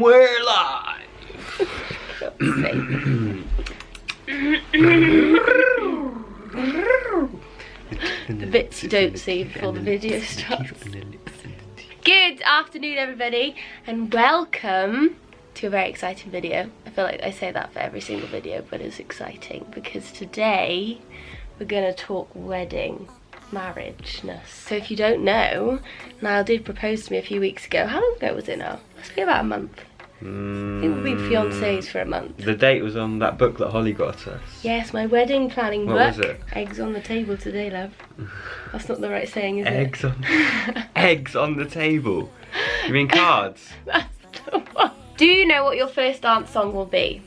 We're live! The bits you don't see before the video starts. Good afternoon everybody and welcome to a very exciting video. I feel like I say that for every single video, but it's exciting because today we're gonna talk wedding, marriageness. So if you don't know, Niall did propose to me a few weeks ago. How long ago was it now? Must be about a month. I think we've been fiancés for a month. The date was on that book that Holly got us. Yes, my wedding planning book. What was it? Eggs on the table today, love. That's not the right saying, is Eggs it? Eggs on the table. You mean cards? That's the one. Do you know what your first dance song will be?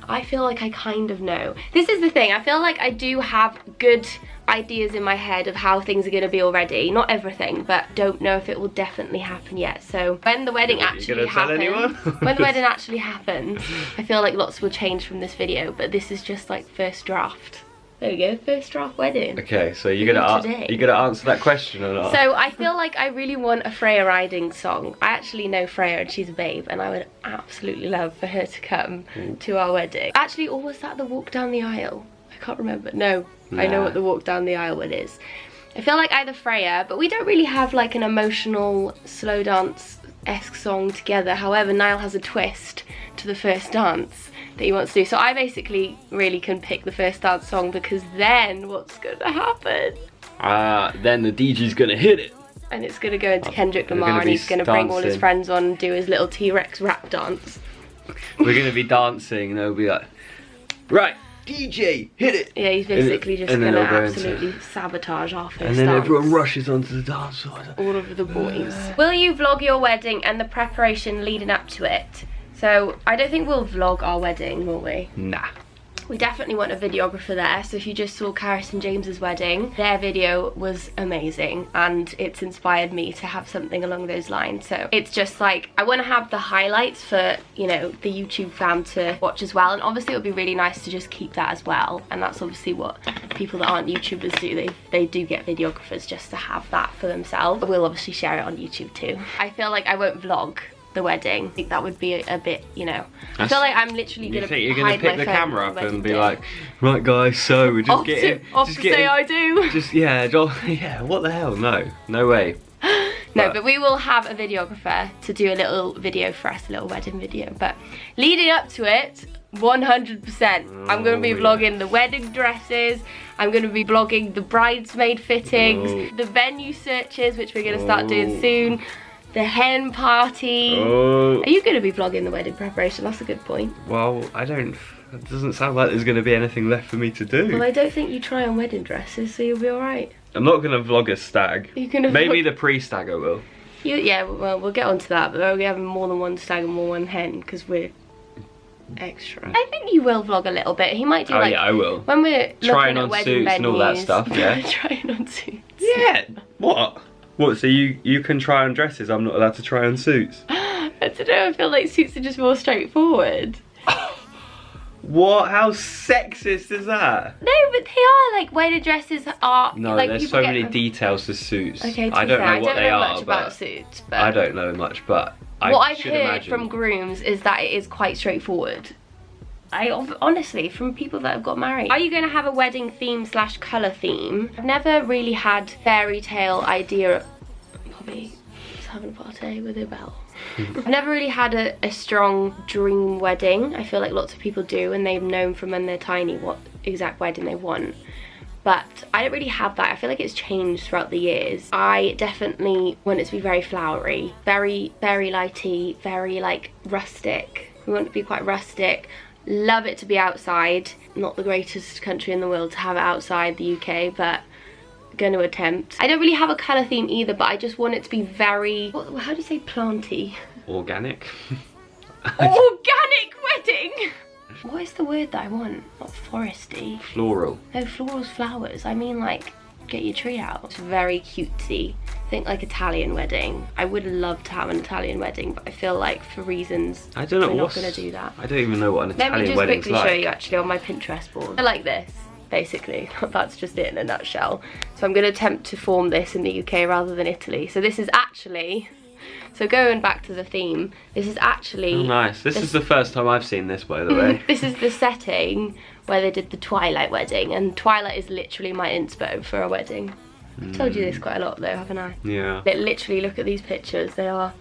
I feel like I kind of know. This is the thing, I feel like I do have good ideas in my head of how things are going to be already. Not everything, but don't know if it will definitely happen yet. So when the wedding actually happens, when the wedding actually happens, I feel like lots will change from this video, but this is just like first draft. There we go, first draft wedding. Okay, so you're gonna answer that question or not? So I feel like I really want a Freya riding song. I actually know Freya and she's a babe, and I would absolutely love for her to come to our wedding. Actually, or was that the walk down the aisle? I can't remember. No, I know what the walk down the aisle one is. I feel like either Freya, but we don't really have like an emotional slow dance-esque song together. However, Niall has a twist to the first dance that he wants to do. So I basically really can pick the first dance song, because then what's gonna happen? Then the DJ's gonna hit it. And it's gonna go into Kendrick Lamar, and he's gonna bring all his friends on and do his little T-Rex rap dance. We're gonna be dancing and they'll be like, right, DJ, hit it. Yeah, he's basically just gonna absolutely sabotage our first dance. And then everyone rushes onto the dance floor. All of the boys. Will you vlog your wedding and the preparation leading up to it? So I don't think we'll vlog our wedding, will we? Nah. We definitely want a videographer there. So if you just saw Karis and James's wedding, their video was amazing and it's inspired me to have something along those lines. So it's just like, I want to have the highlights for, you know, the YouTube fam to watch as well. And obviously it would be really nice to just keep that as well. And that's obviously what people that aren't YouTubers do. They do get videographers just to have that for themselves. We'll obviously share it on YouTube too. I feel like I won't vlog the wedding. I think that would be a bit, you know. I feel like I'm literally gonna you're gonna pick the camera up and be like, right guys, so we're just getting off to say I do. Yeah, what the hell? No way. No, but we will have a videographer to do a little video for us, a little wedding video. But leading up to it, 100%. I'm going to be vlogging the wedding dresses. I'm going to be vlogging the bridesmaid fittings, the venue searches, which we're going to start doing soon. The hen party. Are you going to be vlogging the wedding preparation? That's a good point. Well, it doesn't sound like there's going to be anything left for me to do. Well, I don't think you try on wedding dresses, so you'll be alright. I'm not going to vlog a stag. Maybe the pre-stag I will. Yeah, well, we'll get onto that, but we're having more than one stag and more one hen, because we're extra. I think you will vlog a little bit. He might do like... yeah, I will. When we're trying on suits venues, and all that stuff, yeah. Trying on suits. Yeah, what? What, so you can try on dresses, I'm not allowed to try on suits? I don't know, I feel like suits are just more straightforward. What? How sexist is that? No, but they are, like, wedding dresses are... No, like, there's so many details to suits. Okay, I don't know what they are, much about suits, but... I don't know much, but what I've heard from grooms is that it is quite straightforward. Honestly, from people that have got married. Are you going to have a wedding theme / colour theme? I've never really had fairy tale idea. Probably just having a party with a bell. I've never really had a strong dream wedding. I feel like lots of people do, and they've known from when they're tiny what exact wedding they want. But I don't really have that. I feel like it's changed throughout the years. I definitely want it to be very flowery, very fairy lighty, very like rustic. We want it to be quite rustic. Love it to be outside. Not the greatest country in the world to have it outside, the UK, but going to attempt. I don't really have a colour theme either, but I just want it to be very, how do you say planty? Organic. Organic wedding! What is the word that I want? Not foresty. Floral. No, floral's flowers. I mean like, get your tree out. It's very cutesy. Think like Italian wedding. I would love to have an Italian wedding, but I feel like for reasons I don't know we're not going to do that. I don't even know what an Italian wedding's like. Let me just quickly show you actually on my Pinterest board. I like this, basically. That's just it in a nutshell. So I'm going to attempt to form this in the UK rather than Italy. So this is actually So going back to the theme, this is actually... Oh, nice. This is the first time I've seen this, by the way. This is the setting where they did the Twilight wedding, and Twilight is literally my inspo for a wedding. I've told you this quite a lot though, haven't I? Yeah. Literally, look at these pictures. They are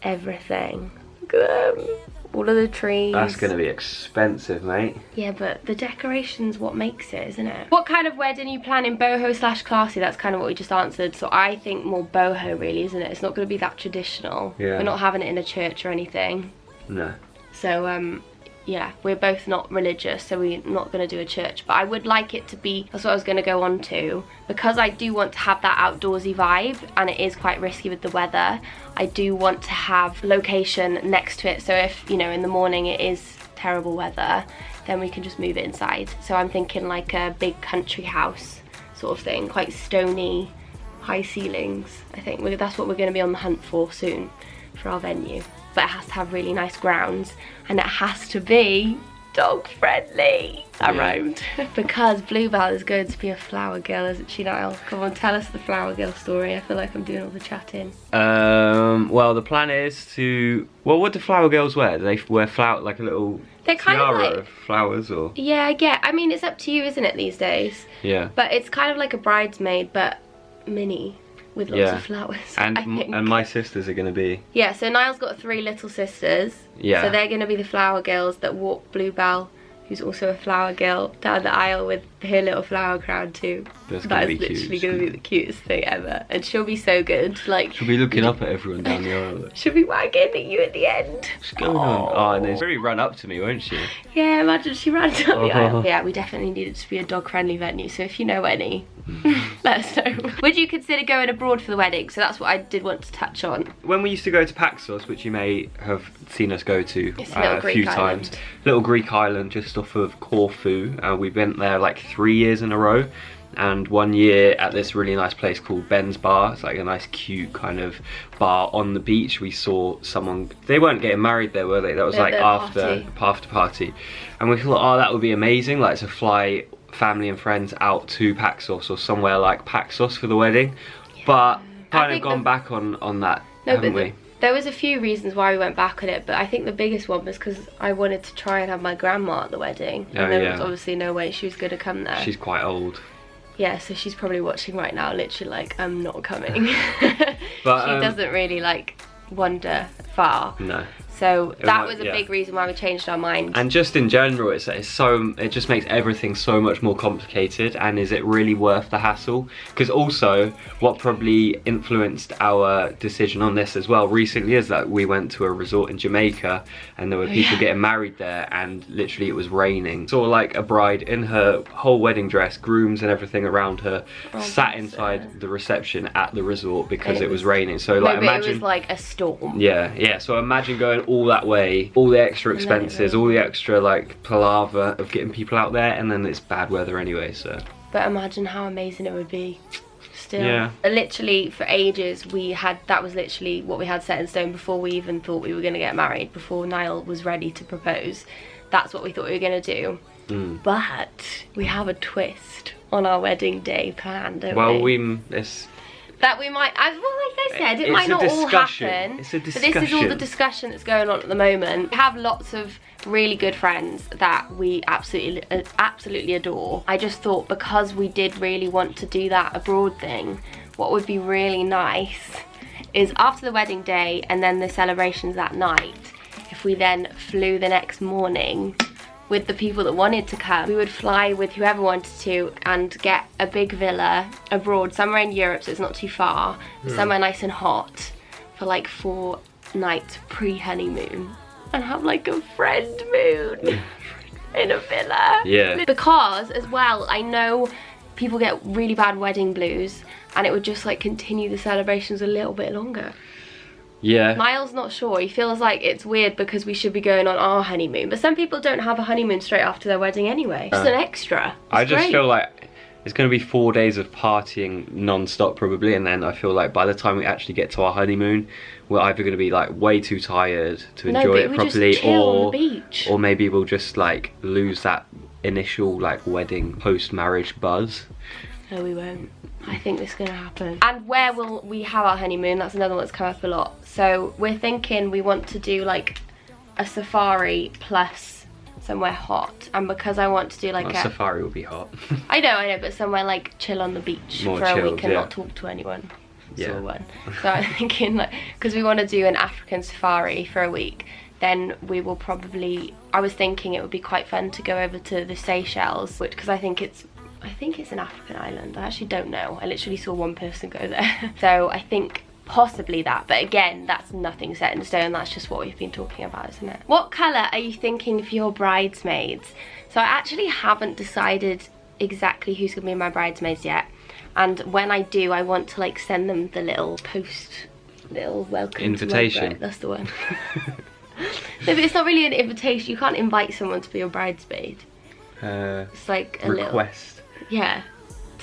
everything. Look at them. All of the trees. That's going to be expensive, mate. Yeah, but the decoration's what makes it, isn't it? What kind of wedding are you planning? Boho / classy? That's kind of what we just answered. So I think more boho, really, isn't it? It's not going to be that traditional. Yeah. We're not having it in a church or anything. No. So, yeah, we're both not religious, so we're not going to do a church. But I would like it to be, that's what I was going to go on to. Because I do want to have that outdoorsy vibe, and it is quite risky with the weather, I do want to have location next to it. So if, you know, in the morning it is terrible weather, then we can just move it inside. So I'm thinking like a big country house sort of thing, quite stony, high ceilings. I think that's what we're going to be on the hunt for soon for our venue. But it has to have really nice grounds, and it has to be dog friendly. I rhymed. Because Bluebell is going to be a flower girl, isn't she, Niall? Come on, tell us the flower girl story. I feel like I'm doing all the chatting. Well, the plan is to... Well, what do flower girls wear? Do they wear flower, like a little They're kind of tiara like... of flowers, or...? Yeah, I get. I mean, it's up to you, isn't it, these days? Yeah. But it's kind of like a bridesmaid, but mini. With lots of flowers, and I think. And my sisters are going to be... Yeah, so Niall's got 3 little sisters. Yeah. So they're going to be the flower girls that walk Bluebell, who's also a flower girl, down the aisle with her little flower crown too. That's that is literally going to be the cutest thing ever. And she'll be so good. Like, she'll be looking up at everyone down the aisle. She'll be wagging at you at the end. What's going on? Oh, and she'll really run up to me, won't she? Yeah, imagine she ran down the aisle. Yeah, we definitely need it to be a dog-friendly venue, so if you know any, let us know. Would you consider going abroad for the wedding? So that's what I did want to touch on. When we used to go to Paxos, which you may have seen us go to a few times, little Greek island just off of Corfu, we went there like 3 years in a row. And one year at this really nice place called Ben's Bar, it's like a nice cute kind of bar on the beach, we saw someone, they weren't getting married there, were they? That was like after party. And we thought, oh, that would be amazing, like to fly family and friends out to Paxos or somewhere like Paxos for the wedding. Yeah. But kind of gone back on that, haven't we? There was a few reasons why we went back on it, but I think the biggest one was because I wanted to try and have my grandma at the wedding. And there was obviously no way she was going to come there. She's quite old. Yeah, so she's probably watching right now, literally like, I'm not coming. But she doesn't really like wander far. No. So that was a big reason why we changed our mind. And just in general, it just makes everything so much more complicated. And is it really worth the hassle? Because also, what probably influenced our decision on this as well recently is that we went to a resort in Jamaica, and there were people getting married there, and literally it was raining. Saw like a bride in her whole wedding dress, grooms and everything around her, sat inside the reception at the resort because it was raining. So like, imagine it was like a storm. Yeah. So imagine going all that way, all the extra expenses, all the extra like palaver of getting people out there, and then it's bad weather anyway. So but imagine how amazing it would be. Still, literally for ages that was literally what we had set in stone before we even thought we were going to get married, before Niall was ready to propose. That's what we thought we were going to do. But we have a twist on our wedding day planned, don't we? That we might, well, like I said, it might not all happen. It's a discussion. But this is all the discussion that's going on at the moment. We have lots of really good friends that we absolutely adore. I just thought, because we did really want to do that abroad thing, what would be really nice is after the wedding day and then the celebrations that night, if we then flew the next morning with the people that wanted to come, we would fly with whoever wanted to and get a big villa abroad, somewhere in Europe, so it's not too far, somewhere nice and hot, for like 4 nights pre-honeymoon, and have like a friend moon in a villa. Yeah. Because as well, I know people get really bad wedding blues, and it would just like continue the celebrations a little bit longer. Yeah. Niall's not sure. He feels like it's weird because we should be going on our honeymoon. But some people don't have a honeymoon straight after their wedding anyway. Just an extra. I just feel like it's going to be 4 days of partying non-stop probably, and then I feel like by the time we actually get to our honeymoon, we're either going to be like way too tired to enjoy it properly, just chill on the beach. Or maybe we'll just like lose that initial like wedding post-marriage buzz. No, we won't. I think this is going to happen. And where will we have our honeymoon? That's another one that's come up a lot. So we're thinking we want to do like a safari plus somewhere hot. And because I want to do like a safari will be hot. I know, but somewhere like chill on the beach More for a chilled, week and yeah. not talk to anyone. Yeah. One. So I'm thinking like, because we want to do an African safari for a week, then we will probably, I was thinking it would be quite fun to go over to the Seychelles, which, because I think it's an African island. I actually don't know. I literally saw one person go there. So I think possibly that, but again, that's nothing set in stone. That's just what we've been talking about, isn't it? What colour are you thinking for your bridesmaids? So I actually haven't decided exactly who's gonna be my bridesmaids yet. And when I do, I want to like send them the little welcome invitation. That's the one. No, but it's not really an invitation. You can't invite someone to be your bridesmaid. It's like a request. Yeah,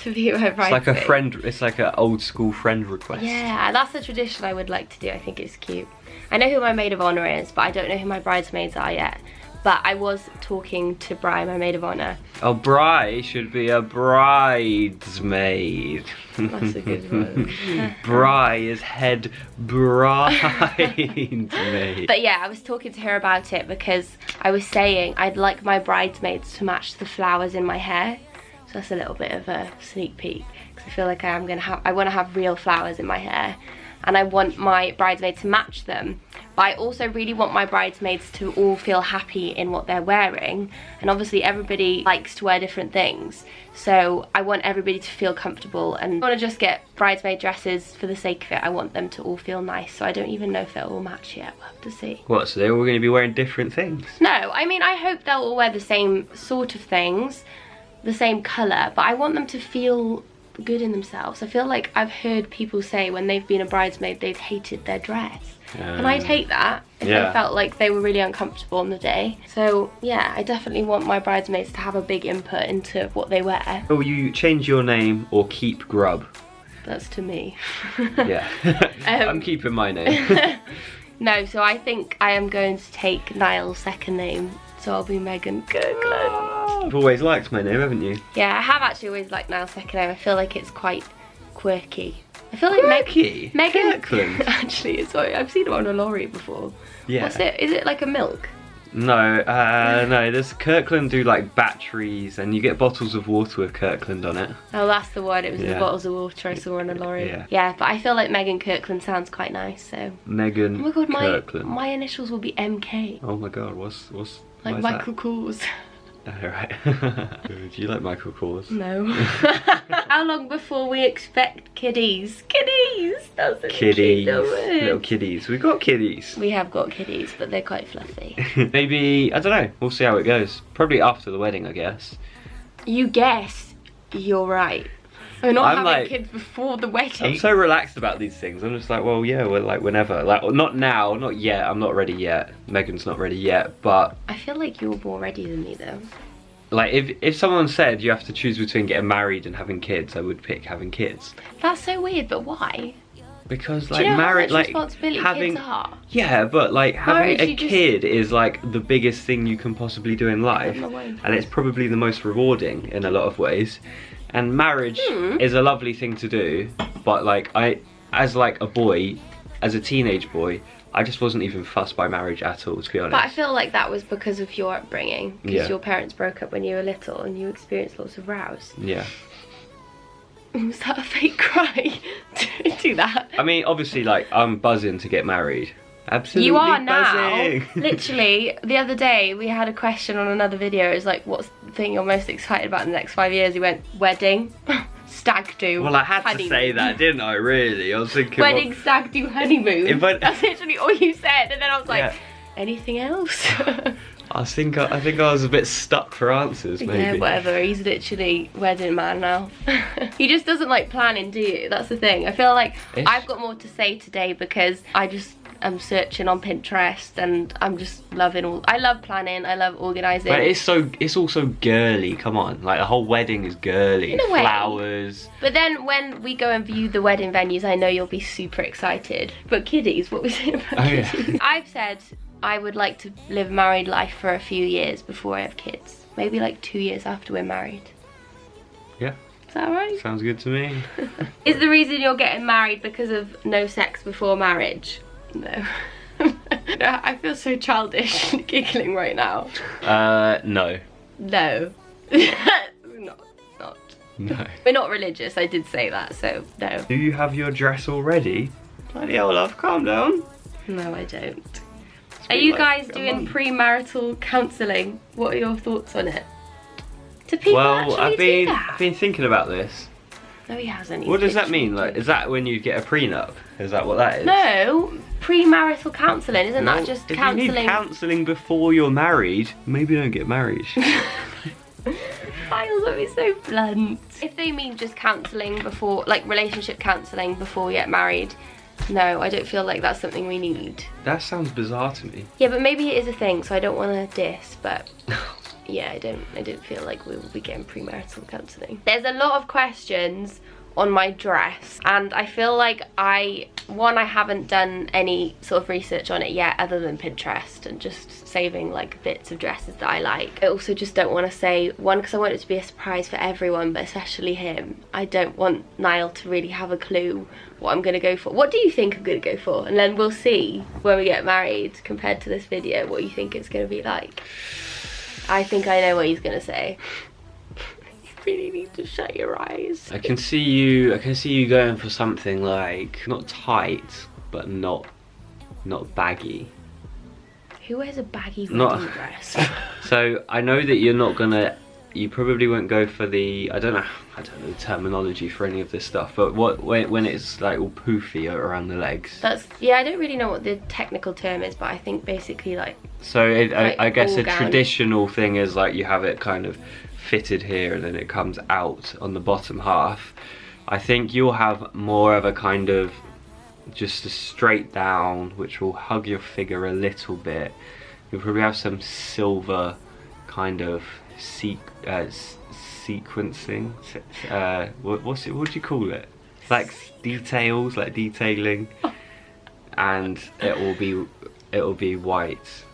to be my bridesmaid. It's like a friend. It's like an old school friend request. Yeah, that's a tradition I would like to do. I think it's cute. I know who my maid of honour is, but I don't know who my bridesmaids are yet. But I was talking to Bri, my maid of honour. Oh, Bri should be a bridesmaid. That's a good one. Bri is head bridesmaid. But yeah, I was talking to her about it because I was saying I'd like my bridesmaids to match the flowers in my hair. So that's a little bit of a sneak peek. Because I feel like I want to have real flowers in my hair. And I want my bridesmaid to match them. But I also really want my bridesmaids to all feel happy in what they're wearing. And obviously everybody likes to wear different things. So I want everybody to feel comfortable. And I don't want to just get bridesmaid dresses for the sake of it. I want them to all feel nice. So I don't even know if they'll all match yet. We'll have to see. What, so they're all going to be wearing different things? No, I mean, I hope they'll all wear the same sort of things. The same colour. But I want them to feel good in themselves. I feel like I've heard people say when they've been a bridesmaid they've hated their dress. And I'd hate that if they felt like they were really uncomfortable on the day. So yeah, I definitely want my bridesmaids to have a big input into what they wear. Will you change your name or keep Grubb? That's to me. Yeah. I'm keeping my name. No, so I think I am going to take Niall's second name. So I'll be Meggan Kirkland. You've always liked my name, haven't you? Yeah, I have actually always liked Niall's second name. I feel like it's quite quirky. I feel like Meggan Kirkland. Actually, I've seen it on a lorry before. Yeah. What's it? Is it like a milk? No, no. There's Kirkland do like batteries, and you get bottles of water with Kirkland on it. Oh, that's the one. It was the bottles of water I saw on a lorry. Yeah, but I feel like Meggan Kirkland sounds quite nice. So. Meggan. Oh my god, Kirkland. my initials will be MK. Oh my god, what's like Michael Kors. Alright. Do you like Michael Kors? No. How long before we expect kiddies? Kiddies! That's a kiddies. Word. Little kiddies. We've got kiddies. We have got kiddies, but they're quite fluffy. Maybe, I don't know. We'll see how it goes. Probably after the wedding, I guess. You guess. You're right. We're not having like, kids before the wedding. I'm so relaxed about these things. I'm just like, well, yeah, we're like whenever. Like, not now, not yet. I'm not ready yet. Megan's not ready yet, but... I feel like you're more ready than me, though. Like, if someone said you have to choose between getting married and having kids, I would pick having kids. That's so weird, but why? Because, like, do you know married, how much like, responsibility having... kids are? Yeah, but, like, having Marriage, a kid is, like, the biggest thing you can possibly do in life. And it's probably the most rewarding in a lot of ways. And marriage is a lovely thing to do, but like as like a boy, as a teenage boy, I just wasn't even fussed by marriage at all, to be honest. But I feel like that was because of your upbringing, because Yeah. your parents broke up when you were little and you experienced lots of rows. Yeah. Was that a fake cry? Do that. I mean, obviously, like, I'm buzzing to get married. Absolutely You are buzzing. now. Literally, the other day we had a question on another video. It was like, what's the thing you're most excited about in the next 5 years? He went, wedding, stag do, Well, I had honeymoon. to say that, didn't I, really? I was thinking... Wedding, stag do, honeymoon. That's literally all you said. And then I was like, Yeah. anything else? I think I was a bit stuck for answers, maybe. Yeah, whatever. He's literally wedding man now. He just doesn't like planning, do you? That's the thing. I feel like I've got more to say today because I'm searching on Pinterest and I'm just loving I love planning, I love organising. But it's also girly, come on. Like, the whole wedding is girly. In a way. Flowers. But then when we go and view the wedding venues, I know you'll be super excited. But kiddies, what was it about kiddies? Yeah. I've said I would like to live married life for a few years before I have kids. Maybe like 2 years after we're married. Yeah. Is that right? Sounds good to me. Is the reason you're getting married because of no sex before marriage? No. I feel so childish giggling right now. No. No. not. No. We're not religious, I did say that, so no. Do you have your dress already? Bloody hell, love, calm down. No, I don't. Are you guys doing premarital counselling? What are your thoughts on it? Do people actually do that? I've been thinking about this. No, he hasn't. What does that mean? Like, is that when you get a prenup? Is that what that is? No, premarital counselling. Isn't that just counselling? If you need counselling before you're married, maybe don't get married. Miles, that be so blunt. If they mean just counselling before, like relationship counselling before we get married, no, I don't feel like that's something we need. That sounds bizarre to me. Yeah, but maybe it is a thing, so I don't want to diss, but yeah, I don't feel like we will be getting premarital counselling. There's a lot of questions on my dress, and I feel like I haven't done any sort of research on it yet other than Pinterest and just saving like bits of dresses that I like. I also just don't want to say, one, because I want it to be a surprise for everyone, but especially him. I don't want Niall to really have a clue what I'm gonna go for. What do you think I'm gonna go for? And then we'll see when we get married compared to this video what you think it's gonna be like. I think I know what he's gonna say. Really need to shut your eyes. I can see you going for something like not tight but not baggy. Who wears a baggy wedding dress? So I know that you probably won't go for the, I don't know the terminology for any of this stuff, but when it's like all poofy around the legs. Yeah, I don't really know what the technical term is, but I think basically like. So I guess a traditional thing is like you have it kind of fitted here and then it comes out on the bottom half. I think you'll have more of a kind of just a straight down, which will hug your figure a little bit. You'll probably have some silver kind of sequencing. What do you call it? Like details, like detailing, and it will be white.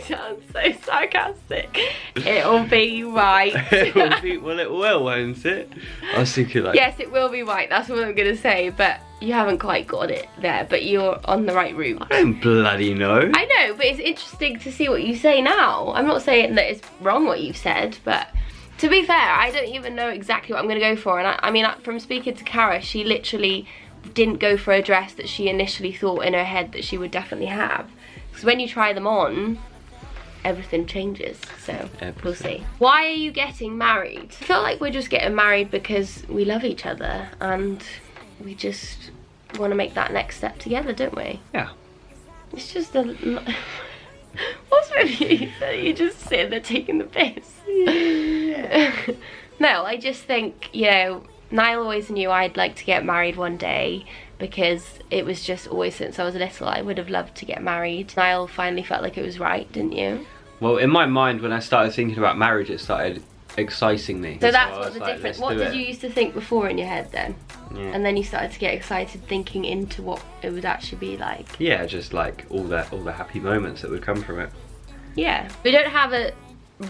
Sounds so sarcastic. It'll be white. Well, it will, won't it? I was thinking like. Yes, it will be white. That's what I'm gonna say. But you haven't quite got it there. But you're on the right route. I don't bloody know. I know, but it's interesting to see what you say now. I'm not saying that it's wrong what you've said, but to be fair, I don't even know exactly what I'm gonna go for. And I mean, from speaking to Cara, she literally didn't go for a dress that she initially thought in her head that she would definitely have. Because when you try them on, everything changes, so we'll see. Why are you getting married? I feel like we're just getting married because we love each other and we just want to make that next step together, don't we? Yeah. It's just a... What's with you? You're just sitting there taking the piss. Yeah. No, I just think, you know, Niall always knew I'd like to get married one day, because it was just always since I was little I would have loved to get married. Niall finally felt like it was right, didn't you? Well, in my mind, when I started thinking about marriage, it started exciting me. So that's what the difference. What did you used to think before in your head then? Yeah. And then you started to get excited thinking into what it would actually be like. Yeah, just like all the happy moments that would come from it. Yeah. We don't have a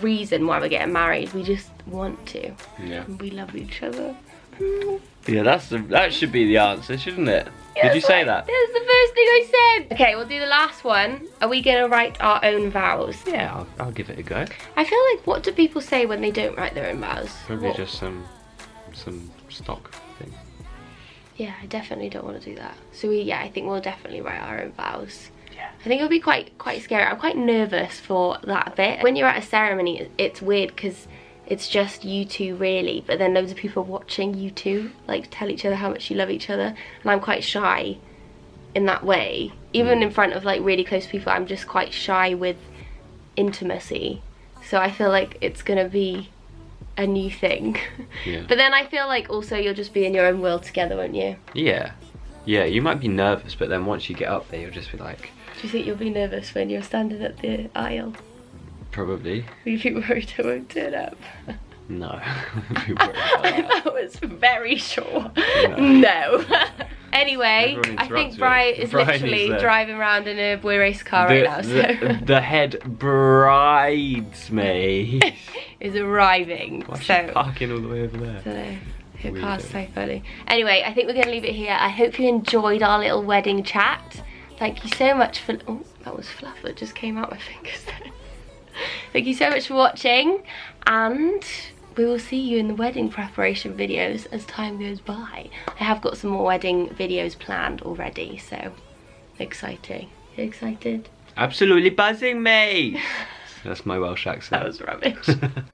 reason why we're getting married. We just want to. Yeah. And we love each other. Yeah, that should be the answer, shouldn't it? Yeah, did you say that? That's the first thing I said. Okay, we'll do the last one. Are we gonna write our own vows? Yeah, I'll give it a go. I feel like, what do people say when they don't write their own vows? Probably just some stock thing. Yeah, I definitely don't want to do that. So I think we'll definitely write our own vows. Yeah. I think it'll be quite scary. I'm quite nervous for that bit. When you're at a ceremony, it's weird because it's just you two really, but then loads of people watching you two like tell each other how much you love each other, and I'm quite shy in that way. Even in front of like really close people, I'm just quite shy with intimacy. So I feel like it's gonna be a new thing. Yeah. But then I feel like also you'll just be in your own world together, won't you? Yeah. Yeah, you might be nervous, but then once you get up there, you'll just be like... Do you think you'll be nervous when you're standing at the aisle? Probably. Will you be worried I won't turn up? No. I'd be worried about that. That was very sure. No. Anyway, I think Brian is literally driving around in a boy race car right now. So. The head bridesmaid. is arriving. Why is she so parking all the way over there? I don't know. Her car's so funny. Anyway, I think we're going to leave it here. I hope you enjoyed our little wedding chat. Thank you so much for... Oh, that was fluff that just came out my fingers there. Thank you so much for watching. And we will see you in the wedding preparation videos as time goes by. I have got some more wedding videos planned already, so exciting. You excited? Absolutely buzzing me! That's my Welsh accent. That was rubbish.